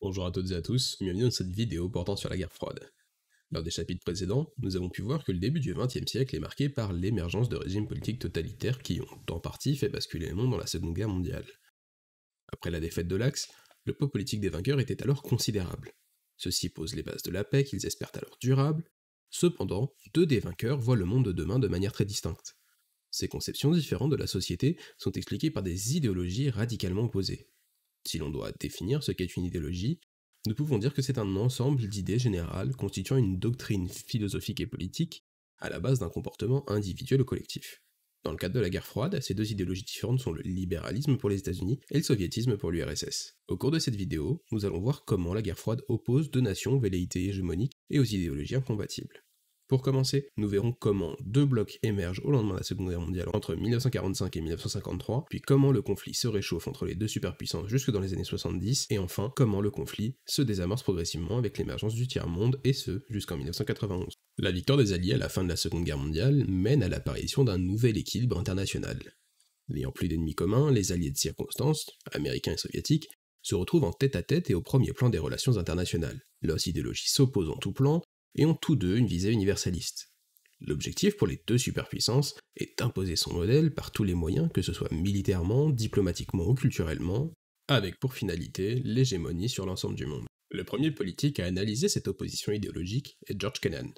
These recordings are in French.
Bonjour à toutes et à tous, bienvenue dans cette vidéo portant sur la guerre froide. Lors des chapitres précédents, nous avons pu voir que le début du XXe siècle est marqué par l'émergence de régimes politiques totalitaires qui ont, en partie, fait basculer le monde dans la Seconde Guerre mondiale. Après la défaite de l'Axe, le poids politique des vainqueurs était alors considérable. Ceux-ci posent les bases de la paix qu'ils espèrent alors durable. Cependant, deux des vainqueurs voient le monde de demain de manière très distincte. Ces conceptions différentes de la société sont expliquées par des idéologies radicalement opposées. Si l'on doit définir ce qu'est une idéologie, nous pouvons dire que c'est un ensemble d'idées générales constituant une doctrine philosophique et politique à la base d'un comportement individuel ou collectif. Dans le cadre de la guerre froide, ces deux idéologies différentes sont le libéralisme pour les États-Unis et le soviétisme pour l'URSS. Au cours de cette vidéo, nous allons voir comment la guerre froide oppose deux nations aux velléités hégémoniques et aux idéologies incompatibles. Pour commencer, nous verrons comment deux blocs émergent au lendemain de la Seconde Guerre mondiale entre 1945 et 1953, puis comment le conflit se réchauffe entre les deux superpuissances jusque dans les années 70, et enfin comment le conflit se désamorce progressivement avec l'émergence du tiers-monde, et ce, jusqu'en 1991. La victoire des Alliés à la fin de la Seconde Guerre mondiale mène à l'apparition d'un nouvel équilibre international. N'ayant plus d'ennemis communs, les alliés de circonstance, américains et soviétiques, se retrouvent en tête-à-tête et au premier plan des relations internationales. Leurs idéologies s'opposent en tout plan, et ont tous deux une visée universaliste. L'objectif pour les deux superpuissances est d'imposer son modèle par tous les moyens, que ce soit militairement, diplomatiquement ou culturellement, avec pour finalité l'hégémonie sur l'ensemble du monde. Le premier politique à analyser cette opposition idéologique est George Kennan.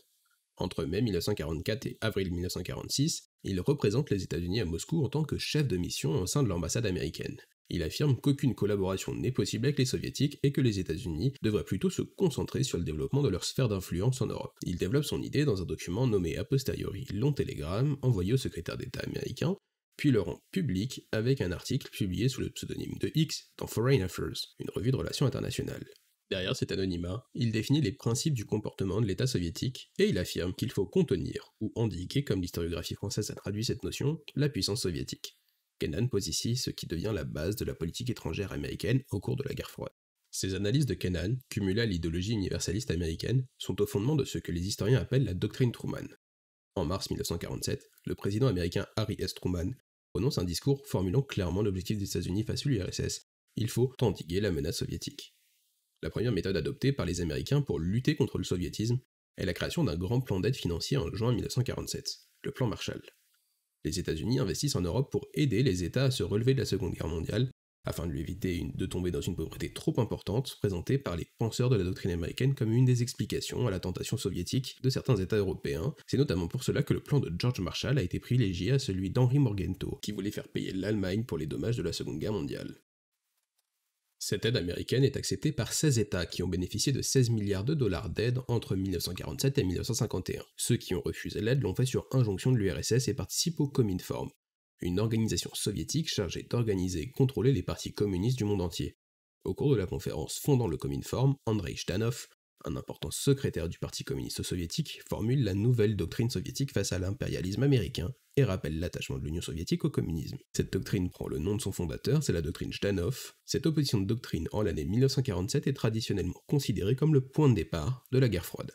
Entre mai 1944 et avril 1946, il représente les États-Unis à Moscou en tant que chef de mission au sein de l'ambassade américaine. Il affirme qu'aucune collaboration n'est possible avec les soviétiques et que les États-Unis devraient plutôt se concentrer sur le développement de leur sphère d'influence en Europe. Il développe son idée dans un document nommé a posteriori Long télégramme envoyé au secrétaire d'État américain, puis le rend public avec un article publié sous le pseudonyme de X dans Foreign Affairs, une revue de relations internationales. Derrière cet anonymat, il définit les principes du comportement de l'État soviétique et il affirme qu'il faut contenir, ou endiguer, comme l'historiographie française a traduit cette notion, la puissance soviétique. Kennan pose ici ce qui devient la base de la politique étrangère américaine au cours de la guerre froide. Ces analyses de Kennan, cumulées à l'idéologie universaliste américaine, sont au fondement de ce que les historiens appellent la doctrine Truman. En mars 1947, le président américain Harry S. Truman prononce un discours formulant clairement l'objectif des États-Unis face à l'URSS. Il faut endiguer la menace soviétique. La première méthode adoptée par les Américains pour lutter contre le soviétisme est la création d'un grand plan d'aide financier en juin 1947, le plan Marshall. Les États-Unis investissent en Europe pour aider les États à se relever de la Seconde Guerre mondiale, afin de lui éviter de tomber dans une pauvreté trop importante, présentée par les penseurs de la doctrine américaine comme une des explications à la tentation soviétique de certains États européens. C'est notamment pour cela que le plan de George Marshall a été privilégié à celui d'Henry Morgenthau, qui voulait faire payer l'Allemagne pour les dommages de la Seconde Guerre mondiale. Cette aide américaine est acceptée par 16 États qui ont bénéficié de 16 milliards de dollars d'aide entre 1947 et 1951. Ceux qui ont refusé l'aide l'ont fait sur injonction de l'URSS et participent au Cominform, une organisation soviétique chargée d'organiser et contrôler les partis communistes du monde entier. Au cours de la conférence fondant le Cominform, Andrei Zhdanov, un important secrétaire du Parti communiste soviétique, formule la nouvelle doctrine soviétique face à l'impérialisme américain et rappelle l'attachement de l'Union soviétique au communisme. Cette doctrine prend le nom de son fondateur, c'est la doctrine Zhdanov. Cette opposition de doctrine en l'année 1947 est traditionnellement considérée comme le point de départ de la guerre froide.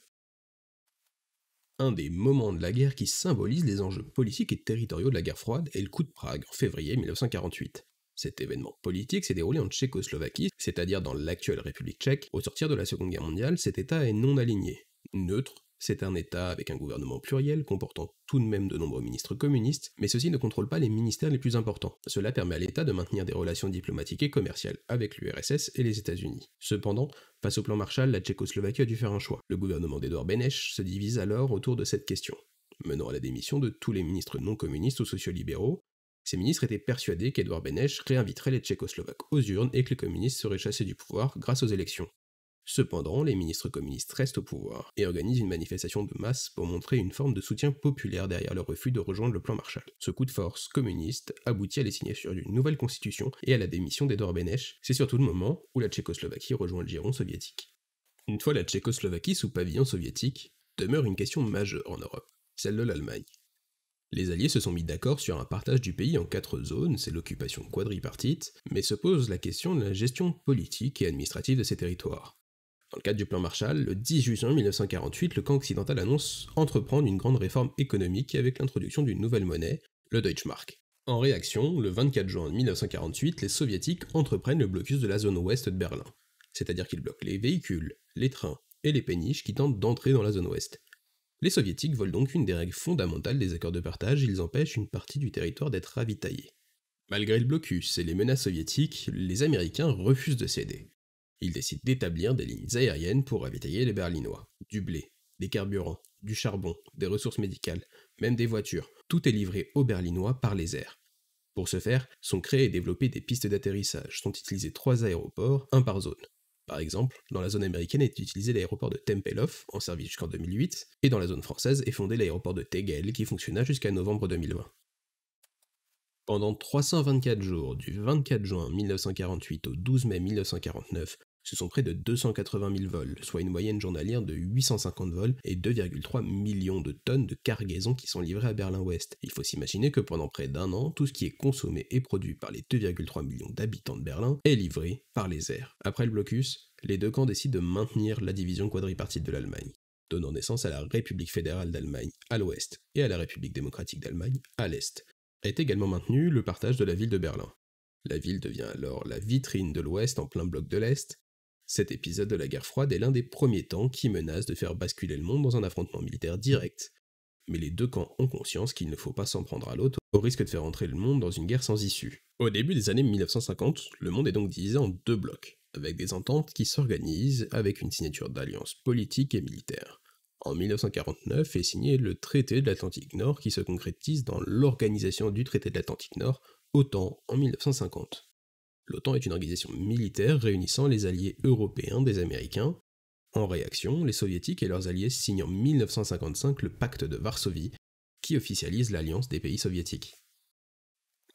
Un des moments de la guerre qui symbolise les enjeux politiques et territoriaux de la guerre froide est le coup de Prague en février 1948. Cet événement politique s'est déroulé en Tchécoslovaquie, c'est-à-dire dans l'actuelle République tchèque. Au sortir de la Seconde Guerre mondiale, cet État est non aligné. Neutre, c'est un État avec un gouvernement pluriel, comportant tout de même de nombreux ministres communistes, mais ceux-ci ne contrôlent pas les ministères les plus importants. Cela permet à l'État de maintenir des relations diplomatiques et commerciales avec l'URSS et les États-Unis. Cependant, face au plan Marshall, la Tchécoslovaquie a dû faire un choix. Le gouvernement d'Edouard Beneš se divise alors autour de cette question, menant à la démission de tous les ministres non communistes ou sociolibéraux. Ces ministres étaient persuadés qu'Edouard Beneš réinviterait les Tchécoslovaques aux urnes et que les communistes seraient chassés du pouvoir grâce aux élections. Cependant, les ministres communistes restent au pouvoir et organisent une manifestation de masse pour montrer une forme de soutien populaire derrière leur refus de rejoindre le plan Marshall. Ce coup de force communiste aboutit à la signature d'une nouvelle constitution et à la démission d'Edouard Beneš. C'est surtout le moment où la Tchécoslovaquie rejoint le giron soviétique. Une fois la Tchécoslovaquie sous pavillon soviétique, demeure une question majeure en Europe, celle de l'Allemagne. Les Alliés se sont mis d'accord sur un partage du pays en 4 zones, c'est l'occupation quadripartite, mais se pose la question de la gestion politique et administrative de ces territoires. Dans le cadre du plan Marshall, le 18 juin 1948, le camp occidental annonce entreprendre une grande réforme économique avec l'introduction d'une nouvelle monnaie, le Deutschmark. En réaction, le 24 juin 1948, les soviétiques entreprennent le blocus de la zone ouest de Berlin. c'est-à-dire qu'ils bloquent les véhicules, les trains et les péniches qui tentent d'entrer dans la zone ouest. Les soviétiques volent donc une des règles fondamentales des accords de partage, ils empêchent une partie du territoire d'être ravitaillée. Malgré le blocus et les menaces soviétiques, les Américains refusent de céder. Ils décident d'établir des lignes aériennes pour ravitailler les Berlinois. Du blé, des carburants, du charbon, des ressources médicales, même des voitures, tout est livré aux Berlinois par les airs. Pour ce faire, sont créées et développées des pistes d'atterrissage, sont utilisés 3 aéroports, un par zone. Par exemple, dans la zone américaine est utilisé l'aéroport de Tempelhof, en service jusqu'en 2008, et dans la zone française est fondé l'aéroport de Tegel, qui fonctionna jusqu'à novembre 2020. Pendant 324 jours, du 24 juin 1948 au 12 mai 1949, ce sont près de 280 000 vols, soit une moyenne journalière de 850 vols et 2,3 millions de tonnes de cargaisons qui sont livrées à Berlin-Ouest. Il faut s'imaginer que pendant près d'un an, tout ce qui est consommé et produit par les 2,3 millions d'habitants de Berlin est livré par les airs. Après le blocus, les deux camps décident de maintenir la division quadripartite de l'Allemagne, donnant naissance à la République fédérale d'Allemagne à l'ouest et à la République démocratique d'Allemagne à l'est. Est également maintenu le partage de la ville de Berlin. La ville devient alors la vitrine de l'Ouest en plein bloc de l'Est. Cet épisode de la guerre froide est l'un des premiers temps qui menace de faire basculer le monde dans un affrontement militaire direct. Mais les deux camps ont conscience qu'il ne faut pas s'en prendre à l'autre, au risque de faire entrer le monde dans une guerre sans issue. Au début des années 1950, le monde est donc divisé en deux blocs, avec des ententes qui s'organisent avec une signature d'alliances politiques et militaires. En 1949 est signé le traité de l'Atlantique Nord qui se concrétise dans l'organisation du traité de l'Atlantique Nord, OTAN, en 1950. L'OTAN est une organisation militaire réunissant les alliés européens des Américains. En réaction, les Soviétiques et leurs alliés signent en 1955 le pacte de Varsovie, qui officialise l'alliance des pays soviétiques.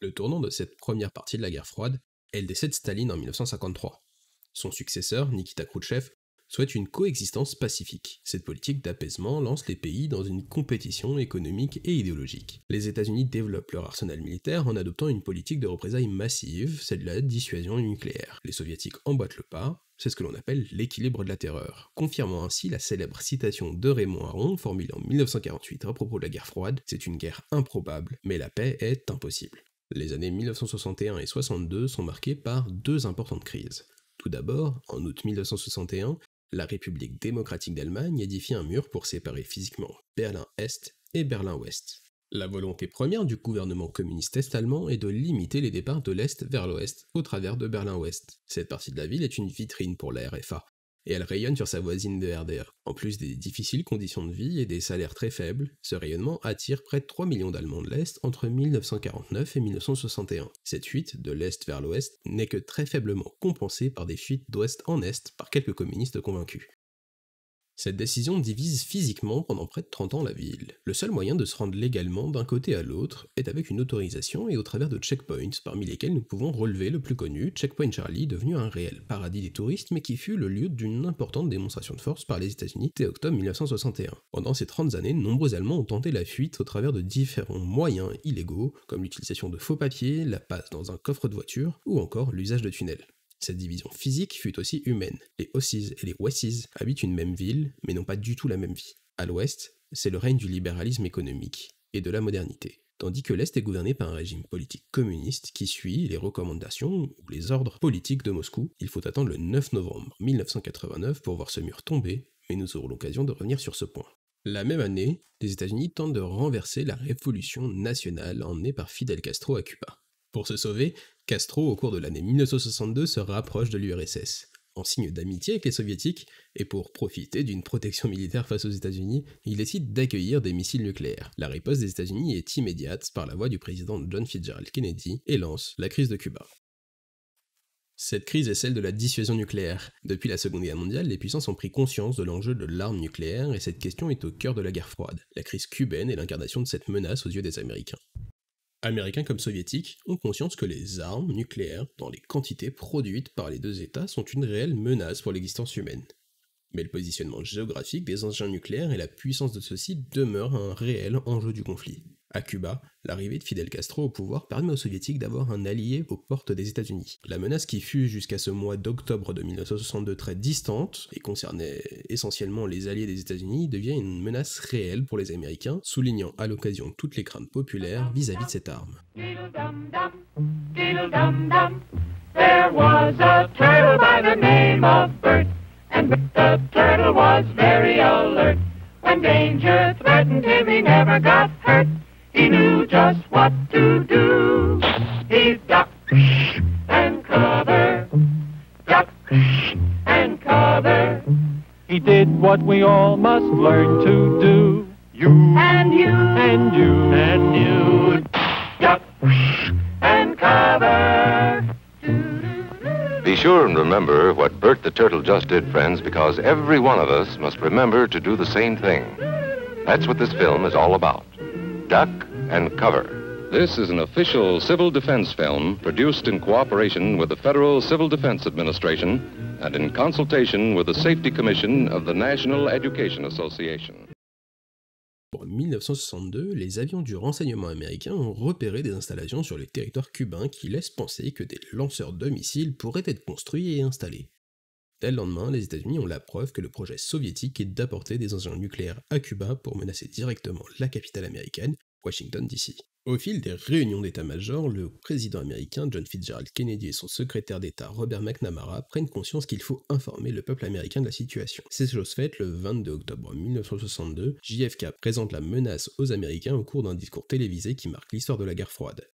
Le tournant de cette première partie de la guerre froide est le décès de Staline en 1953. Son successeur, Nikita Khrouchtchev, souhaite une coexistence pacifique. Cette politique d'apaisement lance les pays dans une compétition économique et idéologique. Les États-Unis développent leur arsenal militaire en adoptant une politique de représailles massive, celle de la dissuasion nucléaire. Les Soviétiques emboîtent le pas, c'est ce que l'on appelle l'équilibre de la terreur, confirmant ainsi la célèbre citation de Raymond Aron formulée en 1948 à propos de la guerre froide: « C'est une guerre improbable, mais la paix est impossible ». Les années 1961 et 62 sont marquées par deux importantes crises. Tout d'abord, en août 1961, la République démocratique d'Allemagne édifie un mur pour séparer physiquement Berlin-Est et Berlin-Ouest. La volonté première du gouvernement communiste est-allemand est de limiter les départs de l'Est vers l'Ouest au travers de Berlin-Ouest. Cette partie de la ville est une vitrine pour la RFA, et elle rayonne sur sa voisine de RDA. En plus des difficiles conditions de vie et des salaires très faibles, ce rayonnement attire près de 3 millions d'Allemands de l'Est entre 1949 et 1961. Cette fuite de l'Est vers l'Ouest n'est que très faiblement compensée par des fuites d'Ouest en Est par quelques communistes convaincus. Cette décision divise physiquement pendant près de 30 ans la ville. Le seul moyen de se rendre légalement d'un côté à l'autre est avec une autorisation et au travers de checkpoints, parmi lesquels nous pouvons relever le plus connu, Checkpoint Charlie, devenu un réel paradis des touristes mais qui fut le lieu d'une importante démonstration de force par les États-Unis dès octobre 1961. Pendant ces 30 années, de nombreux Allemands ont tenté la fuite au travers de différents moyens illégaux, comme l'utilisation de faux papiers, la passe dans un coffre de voiture ou encore l'usage de tunnels. Cette division physique fut aussi humaine. Les Ossis et les Wessis habitent une même ville, mais n'ont pas du tout la même vie. À l'ouest, c'est le règne du libéralisme économique et de la modernité, tandis que l'Est est gouverné par un régime politique communiste qui suit les recommandations ou les ordres politiques de Moscou. Il faut attendre le 9 novembre 1989 pour voir ce mur tomber, mais nous aurons l'occasion de revenir sur ce point. La même année, les États-Unis tentent de renverser la révolution nationale emmenée par Fidel Castro à Cuba. Pour se sauver, Castro, au cours de l'année 1962, se rapproche de l'URSS. En signe d'amitié avec les soviétiques, et pour profiter d'une protection militaire face aux États-Unis, il décide d'accueillir des missiles nucléaires. La riposte des États-Unis est immédiate par la voix du président John Fitzgerald Kennedy et lance la crise de Cuba. Cette crise est celle de la dissuasion nucléaire. Depuis la Seconde Guerre mondiale, les puissances ont pris conscience de l'enjeu de l'arme nucléaire et cette question est au cœur de la guerre froide. La crise cubaine est l'incarnation de cette menace aux yeux des Américains. Américains comme soviétiques ont conscience que les armes nucléaires, dans les quantités produites par les deux États, sont une réelle menace pour l'existence humaine. Mais le positionnement géographique des engins nucléaires et la puissance de ceux-ci demeurent un réel enjeu du conflit. À Cuba, l'arrivée de Fidel Castro au pouvoir permet aux soviétiques d'avoir un allié aux portes des États-Unis. La menace qui fut jusqu'à ce mois d'octobre de 1962 très distante et concernait essentiellement les alliés des États-Unis devient une menace réelle pour les Américains, soulignant à l'occasion toutes les craintes populaires vis-à-vis de cette arme. There was a turtle by the name of Bert, and the turtle was very alert. When danger threatened him, he never got hurt. He knew just what to do. He ducked and covered, ducked and covered. He did what we all must learn to do. You and you and you and you, duck and cover. Be sure and remember what Bert the Turtle just did, friends, because every one of us must remember to do the same thing. That's what this film is all about. Duck and cover. This is an official civil defense film produced in cooperation with the Federal Civil Defense Administration and in consultation with the Safety Commission of the National Education Association. En 1962, les avions du renseignement américain ont repéré des installations sur le territoire cubain qui laissent penser que des lanceurs de missiles pourraient être construits et installés. Dès le lendemain, les États-Unis ont la preuve que le projet soviétique est d'apporter des engins nucléaires à Cuba pour menacer directement la capitale américaine, Washington DC. Au fil des réunions d'état-major, le président américain John Fitzgerald Kennedy et son secrétaire d'État Robert McNamara prennent conscience qu'il faut informer le peuple américain de la situation. C'est chose faite, le 22 octobre 1962, JFK présente la menace aux Américains au cours d'un discours télévisé qui marque l'histoire de la guerre froide.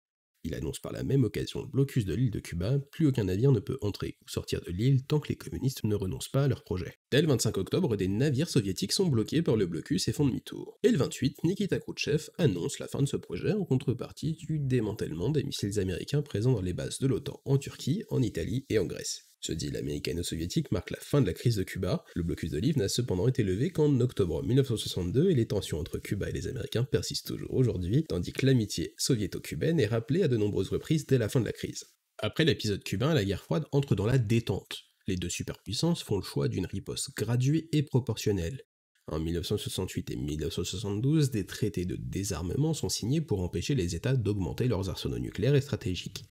Il annonce par la même occasion le blocus de l'île de Cuba, plus aucun navire ne peut entrer ou sortir de l'île tant que les communistes ne renoncent pas à leur projet. Dès le 25 octobre, des navires soviétiques sont bloqués par le blocus et font demi-tour. Et le 28, Nikita Khrouchtchev annonce la fin de ce projet en contrepartie du démantèlement des missiles américains présents dans les bases de l'OTAN en Turquie, en Italie et en Grèce. Ce deal américano-soviétique marque la fin de la crise de Cuba. Le blocus de l'île n'a cependant été levé qu'en octobre 1962 et les tensions entre Cuba et les Américains persistent toujours aujourd'hui, tandis que l'amitié soviéto-cubaine est rappelée à de nombreuses reprises dès la fin de la crise. Après l'épisode cubain, la guerre froide entre dans la détente. Les deux superpuissances font le choix d'une riposte graduée et proportionnelle. En 1968 et 1972, des traités de désarmement sont signés pour empêcher les États d'augmenter leurs arsenaux nucléaires et stratégiques.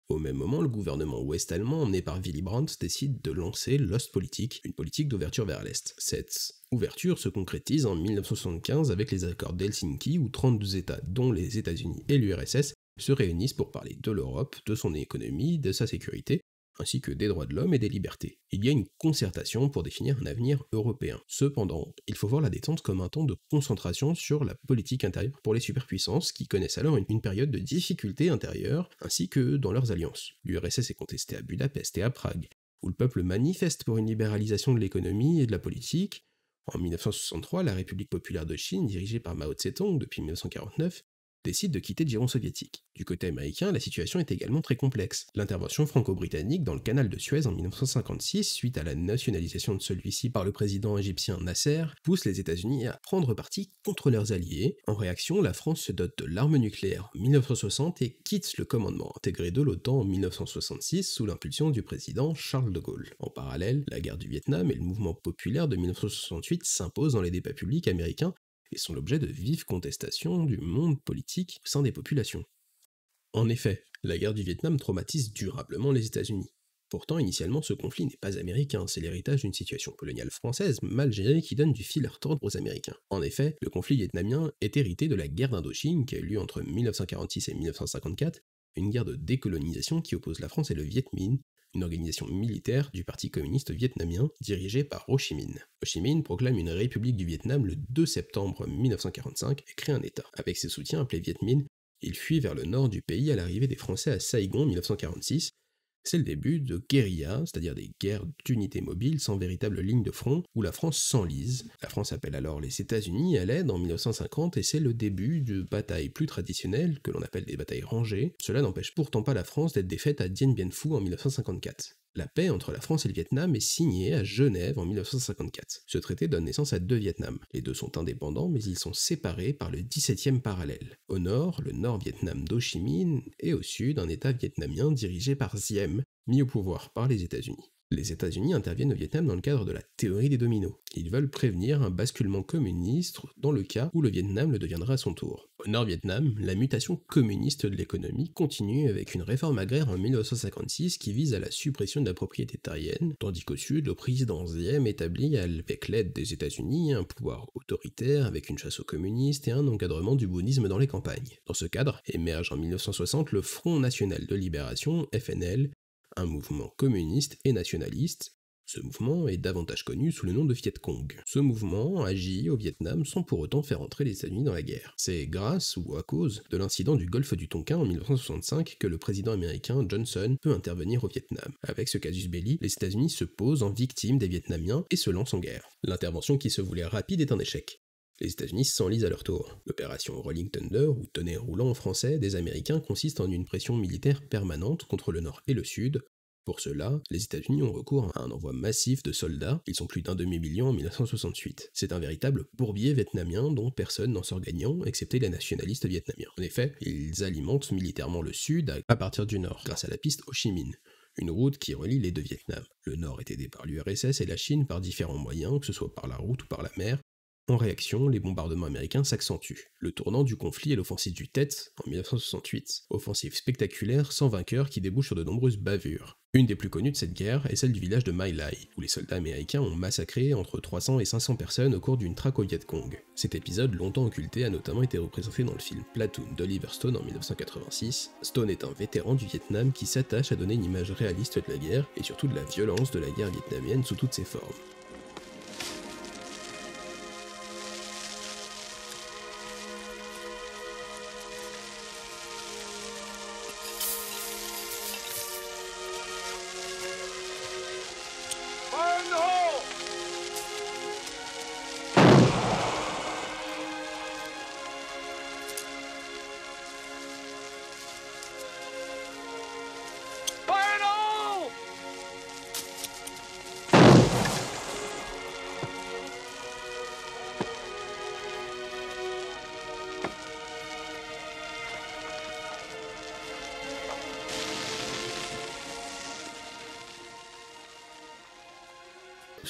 Au même moment, le gouvernement ouest-allemand, emmené par Willy Brandt, décide de lancer l'Ostpolitik, une politique d'ouverture vers l'Est. Cette ouverture se concrétise en 1975 avec les accords d'Helsinki où 32 États, dont les États-Unis et l'URSS, se réunissent pour parler de l'Europe, de son économie, de sa sécurité, ainsi que des droits de l'homme et des libertés. Il y a une concertation pour définir un avenir européen. Cependant, il faut voir la détente comme un temps de concentration sur la politique intérieure pour les superpuissances qui connaissent alors une période de difficulté intérieure, ainsi que dans leurs alliances. L'URSS est contestée à Budapest et à Prague, où le peuple manifeste pour une libéralisation de l'économie et de la politique. En 1963, la République populaire de Chine, dirigée par Mao Tse-tung depuis 1949, décide de quitter le giron soviétique. Du côté américain, la situation est également très complexe. L'intervention franco-britannique dans le canal de Suez en 1956, suite à la nationalisation de celui-ci par le président égyptien Nasser, pousse les États-Unis à prendre parti contre leurs alliés. En réaction, la France se dote de l'arme nucléaire en 1960 et quitte le commandement intégré de l'OTAN en 1966 sous l'impulsion du président Charles de Gaulle. En parallèle, la guerre du Vietnam et le mouvement populaire de 1968 s'imposent dans les débats publics américains et sont l'objet de vives contestations du monde politique au sein des populations. En effet, la guerre du Vietnam traumatise durablement les États-Unis. Pourtant, initialement, ce conflit n'est pas américain, c'est l'héritage d'une situation coloniale française mal gérée qui donne du fil à retordre aux Américains. En effet, le conflit vietnamien est hérité de la guerre d'Indochine qui a eu lieu entre 1946 et 1954, une guerre de décolonisation qui oppose la France et le Viet Minh, une organisation militaire du Parti communiste vietnamien dirigée par Ho Chi Minh. Ho Chi Minh proclame une république du Vietnam le 2 septembre 1945 et crée un État. Avec ses soutiens appelés Viet Minh, il fuit vers le nord du pays à l'arrivée des Français à Saigon en 1946. C'est le début de guérillas, c'est-à-dire des guerres d'unités mobiles sans véritable ligne de front, où la France s'enlise. La France appelle alors les États-Unis à l'aide en 1950 et c'est le début de batailles plus traditionnelles, que l'on appelle des batailles rangées. Cela n'empêche pourtant pas la France d'être défaite à Dien Bien Phu en 1954. La paix entre la France et le Vietnam est signée à Genève en 1954. Ce traité donne naissance à deux Vietnams. Les deux sont indépendants, mais ils sont séparés par le 17e parallèle. Au nord, le Nord-Vietnam d'Ho Chi Minh, et au sud, un État vietnamien dirigé par Diem, mis au pouvoir par les États-Unis. Les États-Unis interviennent au Vietnam dans le cadre de la théorie des dominos. Ils veulent prévenir un basculement communiste dans le cas où le Vietnam le deviendra à son tour. Au Nord-Vietnam, la mutation communiste de l'économie continue avec une réforme agraire en 1956 qui vise à la suppression de la propriété terrienne, tandis qu'au sud, le président Diem établit avec l'aide des États-Unis un pouvoir autoritaire avec une chasse aux communistes et un encadrement du bouddhisme dans les campagnes. Dans ce cadre, émerge en 1960 le Front National de Libération, FNL, un mouvement communiste et nationaliste. Ce mouvement est davantage connu sous le nom de Viet Cong. Ce mouvement agit au Vietnam sans pour autant faire entrer les États-Unis dans la guerre. C'est grâce ou à cause de l'incident du golfe du Tonkin en 1965 que le président américain Johnson peut intervenir au Vietnam. Avec ce casus belli, les États-Unis se posent en victime des Vietnamiens et se lancent en guerre. L'intervention qui se voulait rapide est un échec. Les États-Unis s'enlisent à leur tour. L'opération Rolling Thunder, ou tonnerre roulant en français, des Américains consiste en une pression militaire permanente contre le nord et le sud. Pour cela, les États-Unis ont recours à un envoi massif de soldats, ils sont plus d'1 demi-million en 1968. C'est un véritable bourbier vietnamien dont personne n'en sort gagnant, excepté les nationalistes vietnamiens. En effet, ils alimentent militairement le sud à partir du nord, grâce à la piste Ho Chi Minh, une route qui relie les deux Vietnams. Le nord est aidé par l'URSS et la Chine par différents moyens, que ce soit par la route ou par la mer. En réaction, les bombardements américains s'accentuent. Le tournant du conflit est l'offensive du Tet en 1968. Offensive spectaculaire sans vainqueur qui débouche sur de nombreuses bavures. Une des plus connues de cette guerre est celle du village de My Lai, où les soldats américains ont massacré entre 300 et 500 personnes au cours d'une traque au Viet Cong. Cet épisode, longtemps occulté, a notamment été représenté dans le film Platoon d'Oliver Stone en 1986. Stone est un vétéran du Vietnam qui s'attache à donner une image réaliste de la guerre et surtout de la violence de la guerre vietnamienne sous toutes ses formes.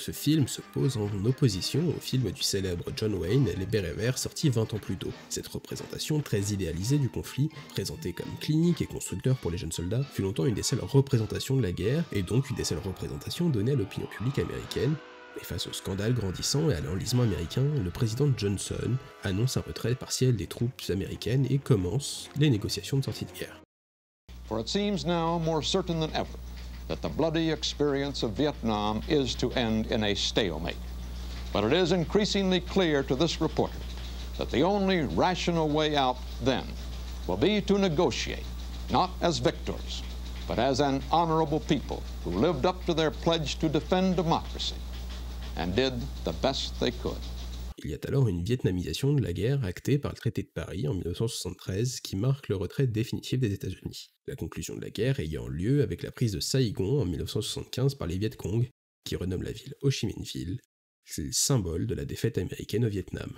Ce film se pose en opposition au film du célèbre John Wayne, Les Bérets Verts, sorti 20 ans plus tôt. Cette représentation très idéalisée du conflit, présentée comme clinique et constructeur pour les jeunes soldats, fut longtemps une des seules représentations de la guerre, et donc une des seules représentations données à l'opinion publique américaine. Mais face au scandale grandissant et à l'enlisement américain, le président Johnson annonce un retrait partiel des troupes américaines et commence les négociations de sortie de guerre. For it seems now more certain than ever that the bloody experience of Vietnam is to end in a stalemate. But it is increasingly clear to this reporter that the only rational way out then will be to negotiate, not as victors, but as an honorable people who lived up to their pledge to defend democracy and did the best they could. Il y a alors une vietnamisation de la guerre actée par le traité de Paris en 1973 qui marque le retrait définitif des États-Unis. La conclusion de la guerre ayant lieu avec la prise de Saigon en 1975 par les Viet Cong, qui renomment la ville Ho Chi Minh Ville. C'est le symbole de la défaite américaine au Vietnam.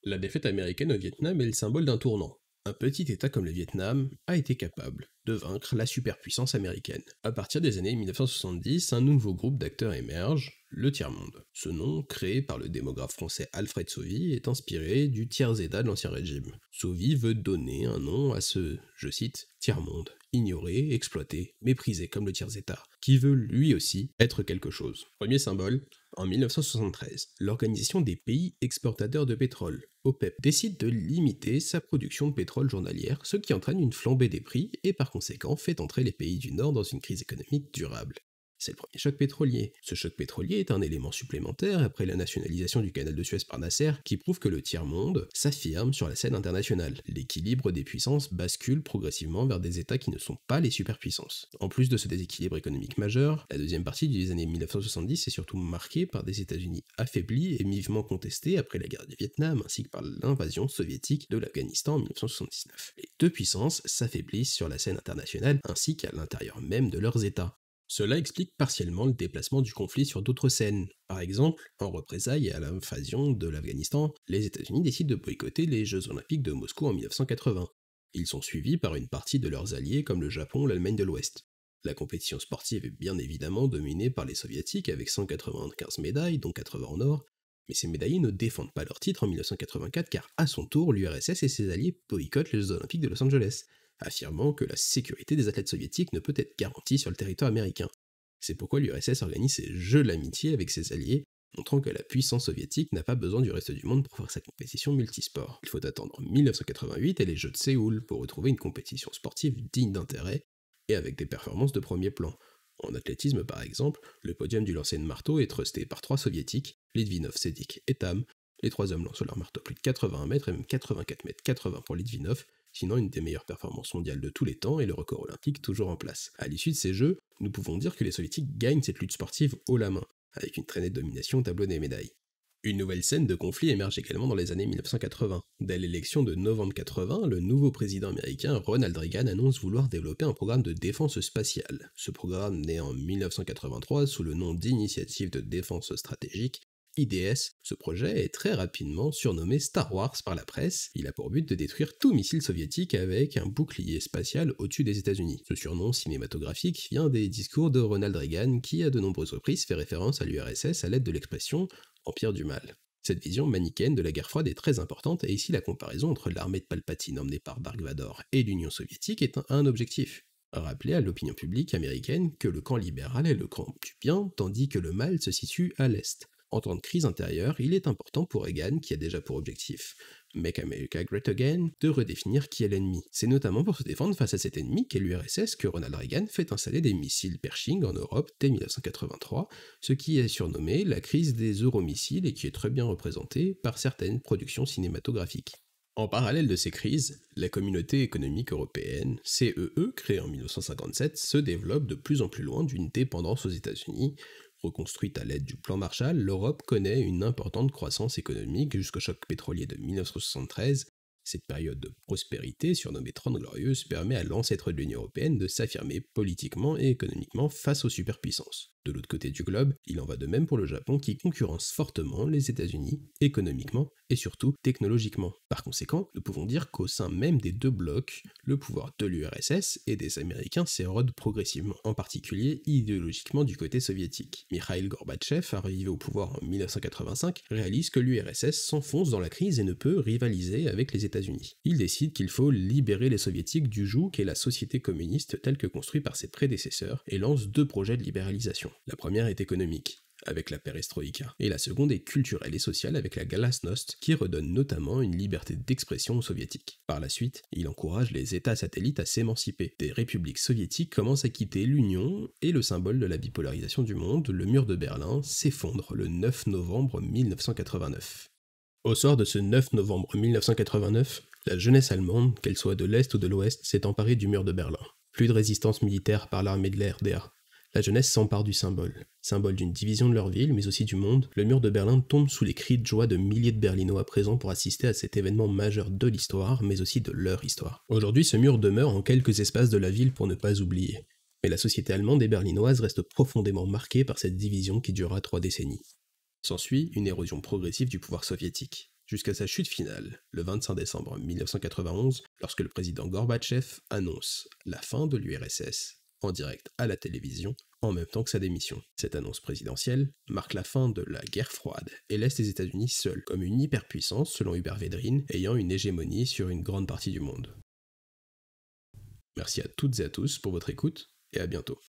La défaite américaine au Vietnam est le symbole d'un tournant. Un petit État comme le Vietnam a été capable de vaincre la superpuissance américaine. À partir des années 1970, un nouveau groupe d'acteurs émerge, le Tiers-Monde. Ce nom, créé par le démographe français Alfred Sauvy, est inspiré du tiers-État de l'Ancien Régime. Sauvy veut donner un nom à ce, je cite, Tiers-Monde, ignoré, exploité, méprisé comme le tiers-État, qui veut lui aussi être quelque chose. Premier symbole, en 1973, l'Organisation des pays exportateurs de pétrole, OPEP, décide de limiter sa production de pétrole journalière, ce qui entraîne une flambée des prix et par conséquent fait entrer les pays du Nord dans une crise économique durable. C'est le premier choc pétrolier. Ce choc pétrolier est un élément supplémentaire après la nationalisation du canal de Suez par Nasser qui prouve que le tiers-monde s'affirme sur la scène internationale. L'équilibre des puissances bascule progressivement vers des États qui ne sont pas les superpuissances. En plus de ce déséquilibre économique majeur, la deuxième partie des années 1970 est surtout marquée par des États-Unis affaiblis et vivement contestés après la guerre du Vietnam ainsi que par l'invasion soviétique de l'Afghanistan en 1979. Les deux puissances s'affaiblissent sur la scène internationale ainsi qu'à l'intérieur même de leurs États. Cela explique partiellement le déplacement du conflit sur d'autres scènes. Par exemple, en représailles à l'invasion de l'Afghanistan, les États-Unis décident de boycotter les Jeux Olympiques de Moscou en 1980. Ils sont suivis par une partie de leurs alliés comme le Japon ou l'Allemagne de l'Ouest. La compétition sportive est bien évidemment dominée par les Soviétiques avec 195 médailles, dont 80 en or, mais ces médaillés ne défendent pas leur titre en 1984 car à son tour l'URSS et ses alliés boycottent les Jeux Olympiques de Los Angeles, affirmant que la sécurité des athlètes soviétiques ne peut être garantie sur le territoire américain. C'est pourquoi l'URSS organise ses Jeux de l'amitié avec ses alliés, montrant que la puissance soviétique n'a pas besoin du reste du monde pour faire sa compétition multisport. Il faut attendre 1988 et les Jeux de Séoul pour retrouver une compétition sportive digne d'intérêt, et avec des performances de premier plan. En athlétisme par exemple, le podium du lancer de marteau est trusté par 3 soviétiques, Litvinov, Sedik et Tam. Les 3 hommes lancent leur marteau plus de 81 mètres et même 84 mètres 80 pour Litvinov, sinon une des meilleures performances mondiales de tous les temps et le record olympique toujours en place. À l'issue de ces jeux, nous pouvons dire que les soviétiques gagnent cette lutte sportive haut la main, avec une traînée de domination au tableau des médailles. Une nouvelle scène de conflit émerge également dans les années 1980. Dès l'élection de novembre 80, le nouveau président américain Ronald Reagan annonce vouloir développer un programme de défense spatiale. Ce programme, né en 1983 sous le nom d'Initiative de défense stratégique, IDS, ce projet est très rapidement surnommé Star Wars par la presse. Il a pour but de détruire tout missile soviétique avec un bouclier spatial au-dessus des États-Unis. Ce surnom cinématographique vient des discours de Ronald Reagan qui à de nombreuses reprises fait référence à l'URSS à l'aide de l'expression « empire du mal ». Cette vision manichéenne de la guerre froide est très importante et ici la comparaison entre l'armée de Palpatine emmenée par Dark Vador et l'Union soviétique est un objectif. Rappeler à l'opinion publique américaine que le camp libéral est le camp du bien tandis que le mal se situe à l'est. En temps de crise intérieure, il est important pour Reagan, qui a déjà pour objectif « Make America Great Again », de redéfinir qui est l'ennemi. C'est notamment pour se défendre face à cet ennemi qu'est l'URSS que Ronald Reagan fait installer des missiles Pershing en Europe dès 1983, ce qui est surnommé la crise des euromissiles et qui est très bien représenté par certaines productions cinématographiques. En parallèle de ces crises, la Communauté économique européenne, CEE, créée en 1957, se développe de plus en plus loin d'une dépendance aux États-Unis. Reconstruite à l'aide du plan Marshall, l'Europe connaît une importante croissance économique jusqu'au choc pétrolier de 1973. Cette période de prospérité, surnommée Trente Glorieuses, permet à l'ancêtre de l'Union européenne de s'affirmer politiquement et économiquement face aux superpuissances. De l'autre côté du globe, il en va de même pour le Japon qui concurrence fortement les États-Unis, économiquement et surtout technologiquement. Par conséquent, nous pouvons dire qu'au sein même des deux blocs, le pouvoir de l'URSS et des Américains s'érode progressivement, en particulier idéologiquement du côté soviétique. Mikhaïl Gorbatchev, arrivé au pouvoir en 1985, réalise que l'URSS s'enfonce dans la crise et ne peut rivaliser avec les États-Unis. Il décide qu'il faut libérer les soviétiques du joug qu'est la société communiste telle que construite par ses prédécesseurs et lance 2 projets de libéralisation. La première est économique, avec la perestroïka, et la seconde est culturelle et sociale avec la glasnost, qui redonne notamment une liberté d'expression aux soviétiques. Par la suite, il encourage les États satellites à s'émanciper. Des républiques soviétiques commencent à quitter l'Union, et le symbole de la bipolarisation du monde, le mur de Berlin, s'effondre le 9 novembre 1989. Au soir de ce 9 novembre 1989, la jeunesse allemande, qu'elle soit de l'Est ou de l'Ouest, s'est emparée du mur de Berlin. Plus de résistance militaire par l'armée de la RDA. La jeunesse s'empare du symbole d'une division de leur ville, mais aussi du monde. Le mur de Berlin tombe sous les cris de joie de milliers de Berlinois présents pour assister à cet événement majeur de l'histoire, mais aussi de leur histoire. Aujourd'hui, ce mur demeure en quelques espaces de la ville pour ne pas oublier. Mais la société allemande et berlinoise reste profondément marquée par cette division qui durera 3 décennies. S'ensuit une érosion progressive du pouvoir soviétique, jusqu'à sa chute finale, le 25 décembre 1991, lorsque le président Gorbatchev annonce la fin de l'URSS, en direct à la télévision, en même temps que sa démission. Cette annonce présidentielle marque la fin de la guerre froide et laisse les États-Unis seuls, comme une hyperpuissance selon Hubert Védrine, ayant une hégémonie sur une grande partie du monde. Merci à toutes et à tous pour votre écoute, et à bientôt.